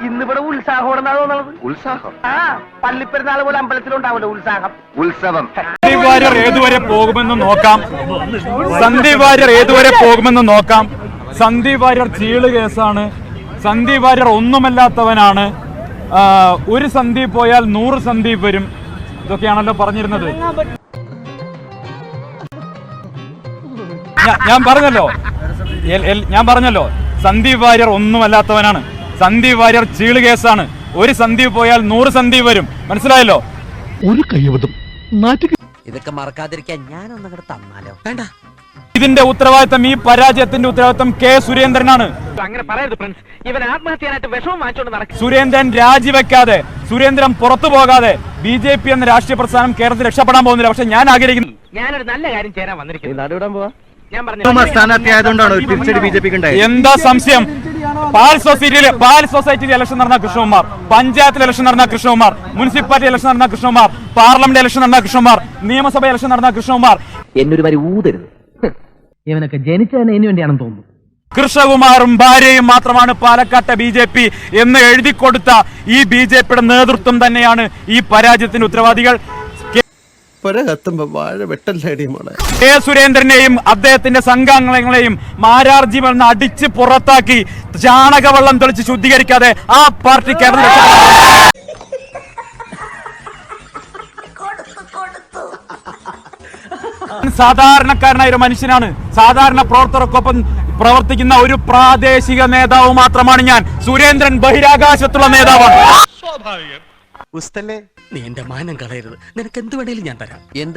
ഇന്നിവിടെ ഉത്സാഹം ഉത്സാഹം പള്ളിപ്പെരുന്നാൾ പോലെ അമ്പലത്തിലുണ്ടാവല്ലോ ഉത്സാഹം ഉത്സവം. സന്ദീപ് വാര്യർ ഏതുവരെ പോകുമെന്ന് നോക്കാം. സന്ദീപ് വാര്യർ ഏതുവരെ പോകുമെന്ന് നോക്കാം. സന്ദീപ് വാര്യർ ചീള് കേസാണ്. സന്ദീപ് വാര്യർ ഒന്നുമല്ലാത്തവനാണ്. ഒരു സന്ദീപ് പോയാൽ 100 സന്ദീപ് വരും. ഇതൊക്കെയാണല്ലോ പറഞ്ഞിരുന്നത്. ഞാൻ പറഞ്ഞല്ലോ സന്ദീപ് വാര്യർ ഒന്നുമല്ലാത്തവനാണ്. സന്ദീപ് വാര്യർ ചീള് കേസാണ്. ഒരു സന്ദീപ് പോയാൽ 100 സന്ദീപ് വരും. മനസ്സിലായല്ലോ? ഒരു കൈവതം ഇതൊക്കെ മറക്കാതിരിക്കാൻ ഞാനൊന്നങ്ങോട്ട് തന്നാലോ? വേണ്ട. ഇതിന്റെ ഉത്തരവാദിത്തം, ഈ പരാജയത്തിന്റെ ഉത്തരവാദിത്തം കെ സുരേന്ദ്രനാണ്. അങ്ങനെ പറയരുത് ഫ്രണ്ട്സ്. ഇവൻ ആത്മഹത്യാനായിട്ട് വിഷമം വാങ്ങിച്ചോണ്ട് നടക്കും. സുരേന്ദ്രൻ രാജിവെക്കാതെ, സുരേന്ദ്രൻ പുറത്തു പോകാതെ ബി.ജെ.പി. എന്ന രാഷ്ട്രീയ പ്രസ്ഥാനം കേരളത്തിൽ രക്ഷപ്പെടാൻ പോകുന്നില്ല. പക്ഷെ ഞാൻ ആഗ്രഹിക്കുന്നു, ഞാനൊരു നല്ല കാര്യം ചേരാൻ വന്നിരിക്കുന്നു. നാടുവിടാൻ പോവാ. ഞാൻ എന്താ സംശയം? പാൽ സൊസൈറ്റിയിൽ ഇലക്ഷൻ നടന്ന കൃഷ്ണകുമാർ, പഞ്ചായത്തിൽ ഇലക്ഷൻ നടന്ന കൃഷ്ണകുമാർ, മുനിസിപ്പാലിറ്റി ഇലക്ഷൻ നടന്ന കൃഷ്ണകുമാർ, പാർലമെന്റ് ഇലക്ഷൻ നടന്ന കൃഷ്ണകുമാർ, നിയമസഭ ഇലക്ഷൻ നടന്ന കൃഷ്ണകുമാർ. എന്നൊരു വരി ഊതരുത്. ഇവനൊക്കെ ജനിച്ചതിന് ഇതിനു വേണ്ടിയാണെന്ന് തോന്നുന്നു. കൃഷ്ണകുമാറും ഭാര്യയും മാത്രമാണ് പാലക്കാട്ടെ ബി.ജെ.പി. എന്ന് എഴുതി കൊടുത്ത ഈ ബി.ജെ.പിയുടെ നേതൃത്വം തന്നെയാണ് ഈ പരാജയത്തിന് ഉത്തരവാദികൾ. കെ സുരേന്ദ്രനെയും അദ്ദേഹത്തിന്റെ സംഘാംഗങ്ങളെയും മാരാർജി വന്ന് അടിച്ച് പുറത്താക്കി ചാണകവെള്ളം തെളിച്ച് ശുദ്ധീകരിക്കാതെ ആ പാർട്ടി കേരളത്തിൽ സാധാരണക്കാരനായ ഒരു മനുഷ്യനാണ്. സാധാരണ പ്രവർത്തകർക്കൊപ്പം പ്രവർത്തിക്കുന്ന ഒരു പ്രാദേശിക നേതാവ് മാത്രമാണ് ഞാൻ. സുരേന്ദ്രൻ ബഹിരാകാശത്തുള്ള നേതാവാണ്. നീ എന്റെ മാനം കളയരുത്. നിനക്ക് എന്ത് വേണേലും ഞാൻ തരാം. എന്ത്